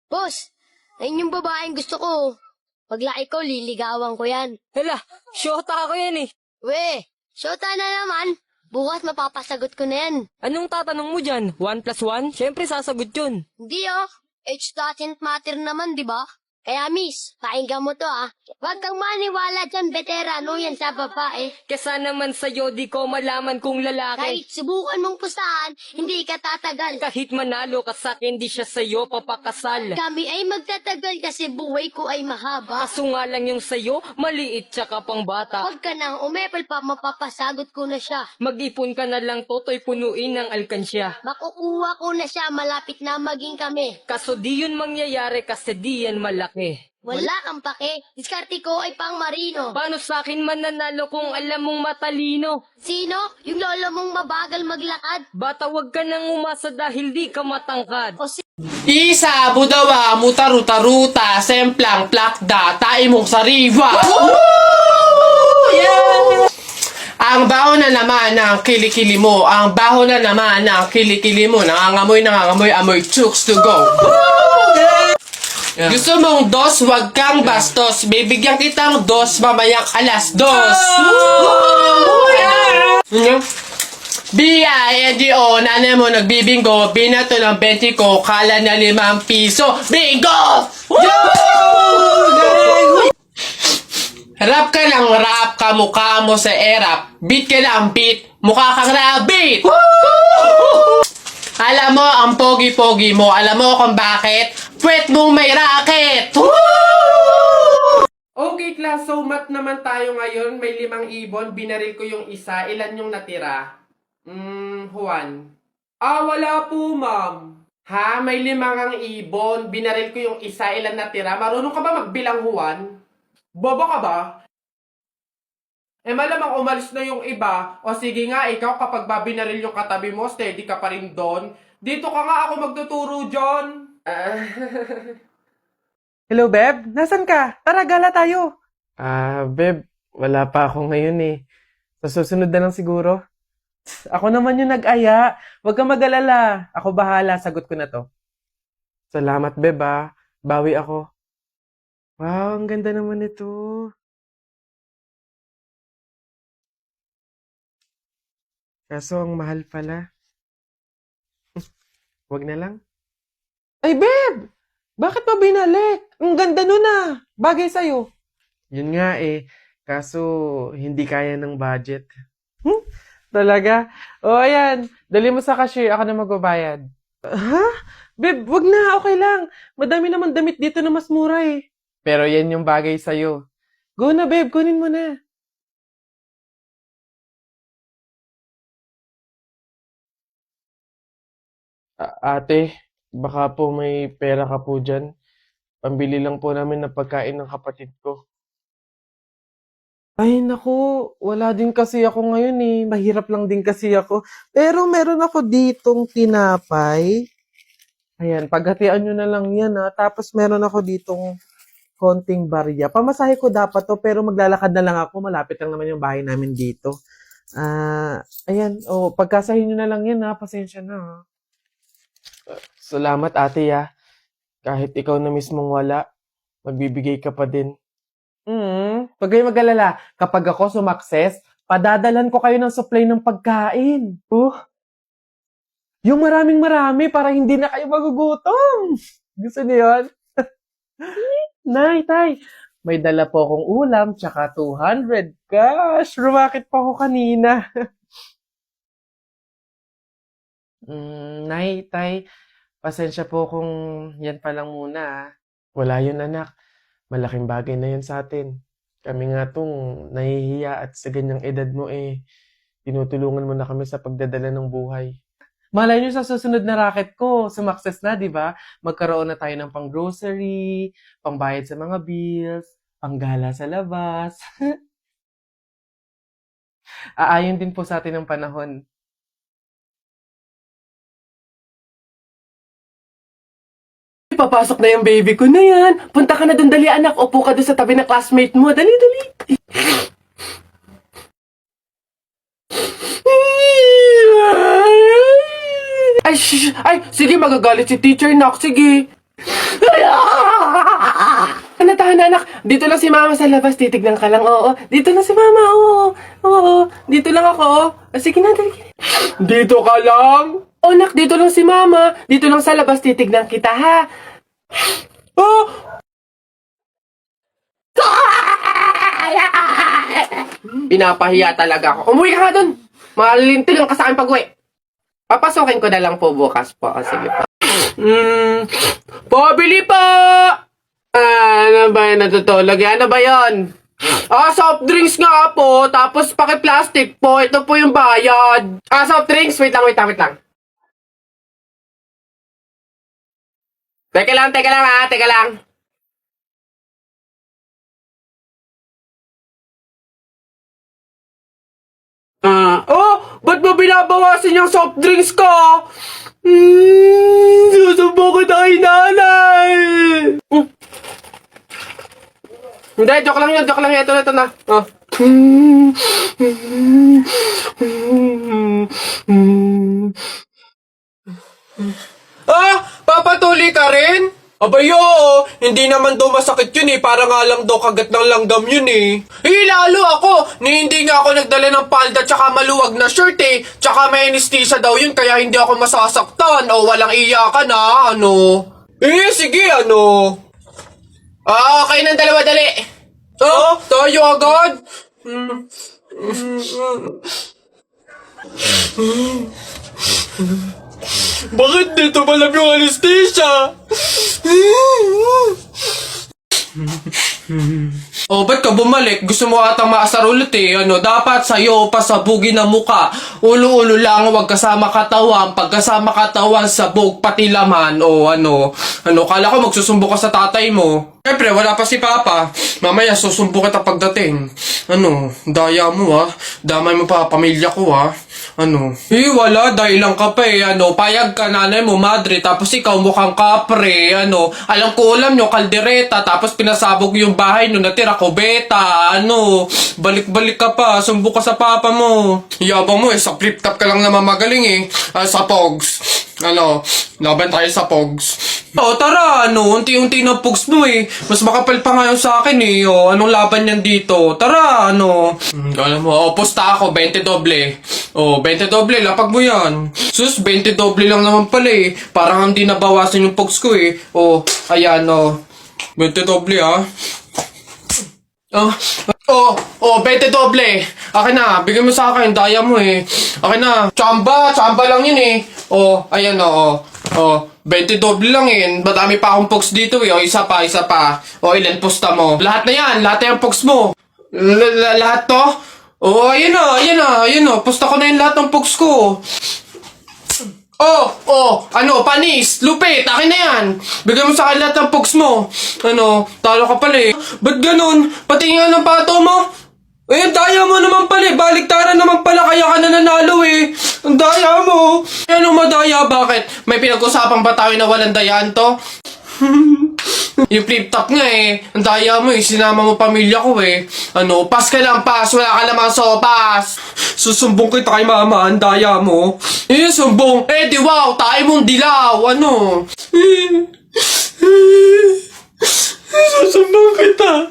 Boss, ayun yung babaeng gusto ko. Paglaki ko, liligawan ko yan. Hala, syota ako yan eh. We, syota na naman. Bukas mapapasagot ko na yan. Anong tatanong mo dyan? 1 plus 1? Siyempre sasagot yun. Hindi age doesn't matter naman, di ba? Kaya miss, pakinggan mo to Huwag kang maniwala dyan, veterano yan sa babae. Kesa naman sa'yo, di ko malaman kung lalaki. Kahit subukan mong pusahan, hindi ka tatagal. Kahit manalo ka sa'kin, di siya sa'yo papakasal. Kami ay magtatagal kasi buhay ko ay mahaba. Kaso nga lang yung sa'yo, maliit tsaka pang bata. Huwag ka nang umepal pa, mapapasagot ko na siya. Mag-ipon ka na lang, toto'y punuin ng alkansya. Makukuha ko na siya, malapit na maging kami. Kaso di yun mangyayari kasi di yan malaki. Wala kang pake, diskarte ko ay pang marino. Paano sa'kin mananalo kung alam mong matalino? Sino? Yung lolo mong mabagal maglakad? Bata, wag ka nang umasa dahil di ka matangkad. O Isa, budawa, mutaruta-ruta, semplang, plakda, tae mong sariwa. Yeah! Ang baho na naman ng kilikili mo, ang baho na naman ng kilikili mo, nangangamoy, amoy chooks to go. Yeah. Gusto mong dos, wag kang bastos. Bibigyan kitang dos, mamayang alas dos. B-I-N-G-O, nanay mo nagbibingo, binato ng 20 ko, kala na 5 piso. Bingo! Rap ka ng rap, kamukha mo sa erap. Beat ka ng beat, mukha kang rabbit. Alam mo, ang pogi-pogi mo, alam mo kung bakit? Pwet mong may racket! Okay, class. So, mat naman tayo ngayon. May 5 ibon. Binaril ko yung isa. Ilan yung natira? Juan. Wala po, ma'am. Ha? May 5 ang ibon. Binaril ko yung isa. Ilan natira? Marunong ka ba magbilang, Juan? Bobo ka ba? Malamang umalis na yung iba. O sige nga, ikaw kapag babinaril yung katabi mo, steady ka pa rin doon. Dito ka nga ako magtuturo, John. Hello, Beb? Nasaan ka? Tara, gala tayo. Beb, wala pa ako ngayon eh. Sa susunod na lang siguro. Ako naman yung nag-aya. Huwag kang mag-alala. Ako bahala. Sagot ko na to. Salamat, Beb Bawi ako. Wow, ang ganda naman ito. Kaso ang mahal pala. Wag na lang. Ay, Beb! Bakit pa binalik? Ang ganda nun Bagay sa'yo. Yun nga eh. Kaso hindi kaya ng budget. Talaga? O, ayan. Dali mo sa cashier. Ako na magbabayad. Ha? Beb, wag na. Okay lang. Madami naman damit dito na mas mura eh. Pero yan yung bagay sa'yo. Go na, Beb. Kunin mo na. Ate, baka po may pera ka po dyan. Pambili lang po namin ng pagkain ng kapatid ko. Ay, naku. Wala din kasi ako ngayon eh. Mahirap lang din kasi ako. Pero meron ako ditong tinapay. Ayan, paghatian nyo na lang yan Tapos meron ako ditong konting barya. Pamasahe ko dapat to, pero maglalakad na lang ako. Malapit lang naman yung bahay namin dito. Ayan. Pagkasahin nyo na lang yan Pasensya na Salamat ate Kahit ikaw na mismong wala, magbibigay ka pa din. Huwag kayong mag-alala. Kapag ako sumakses, padadalan ko kayo ng supply ng pagkain. Yung maraming-marami para hindi na kayo magugutom. Gusto niyo yun? Nay, tay, may dala po akong ulam tsaka 200. Gosh, rumakit pa ako kanina. Nay, tay, pasensya po kung yan pa lang muna Wala yun anak. Malaking bagay na yun sa atin. Kami nga tong nahihiya at sa ganyang edad mo tinutulungan mo na kami sa pagdadala ng buhay. Malay nyo sa susunod na racket ko, sumakses na, di ba? Magkaroon na tayo ng pang-grocery, pangbayad sa mga bills, panggala sa labas. Aayon din po sa atin ng panahon. Papasok na yung baby ko na yan. Punta ka na dun, dali anak. Upo ka dun sa tabi ng classmate mo. Dali, dali. Ay, shh, ay, sige, magagalit si teacher, nak. Sige. Anak. Dito lang si mama sa labas. Titignan ka lang. Oo. Dito lang si mama. Oo. Dito lang ako. Sige na. Dito ka lang? Oh, nak, dito lang si mama. Dito lang sa labas. Titignan kita, ha? Oh! Pinapahiya talaga ako. Umuwi ka nga dun. Malilintil lang ka sa akin pag-uwi. Papasukin ko na lang po bukas po. O, sige po. Pabili po! Ano ba yun? Natutulog? Ano ba yun? Soft drinks nga po. Tapos paki-plastic po. Ito po yung bayad. Soft drinks. Wait lang. Teka lang ha. Teka lang. Ba't mo binabawasan yung soft drinks ko? Susubo ko na kay nanay. Hindi, joke lang yun. Ito na. Oh. Papatuloy ka rin? Abay, oo. Hindi naman daw masakit yun eh. Para nga lang daw kagat ng langgam yun eh. Lalo ako. Hindi nga ako nagdala ng palda tsaka maluwag na shirt eh. Tsaka may anesthesia daw yun kaya hindi ako masasaktan. O walang iyakan ha. Ano? Sige ano. Okay ng dalawa dali. Tayo agad. Bakit dito malam yung anesthesia? Ba't ka bumalik? Gusto mo atang maasar ulit eh. Dapat sa'yo pasabugin ang muka. Ulo-ulo lang, wag kasama katawan. Pag kasama katawan, sabog, pati laman. Kala ko magsusumbo ka sa tatay mo. Siyempre, wala pa si Papa. Mamaya, susumbo kita pagdating. Daya mo Damay mo pa, pamilya ko wala, dahil lang ka pa payag ka, nanay mo, madre, tapos ikaw mukhang kapre, alam ko ulam nyo, kaldereta, tapos pinasabog yung bahay nyo, natira kubeta, balik-balik ka pa, sumbo ka sa papa mo. Yabang mo sa flip-top ka lang na mamagaling sa Pogs. Laban tayo sa Pogs. Tara, unti-unti na Pogs mo mas makapal pa ngayon sa akin anong laban yan dito? Tara, alam mo, pusta ako, 20 doble. 20 doble, lapag mo yan. Sus, 20 doble lang naman pala parang hindi nabawasan yung Pogs ko ayan 20 doble 20 doble. Akin na, bigyan mo sa akin, daya mo Akin na, tsamba lang yun ayan 20 doble lang madami pa akong Pogs dito isa pa. Ilan pusta mo? Lahat na yan, lahat na yung Pogs mo. Lahat to? Ayan na, pusta ko na yung lahat ng Pogs ko. Panis, lupit, akin na yan. Bigyan mo sa akin lahat ng Pogs mo. Talo ka pala Ba't ganun? Pati nga ng pato mo? Daya mo naman pala baliktaran naman pala kaya ka na nanalo Ang daya mo. Anong madaya? Bakit? May pinag-usapan ba tayo na walang dayaan to? Yung flip-top nga ang daya mo sinama mo pamilya ko pas ka lang, pas, wala ka lamang sopas. Susumbong kita kay mama, ang daya mo. Sumbong, di wow, tayo mong dilaw, Susumbong kita.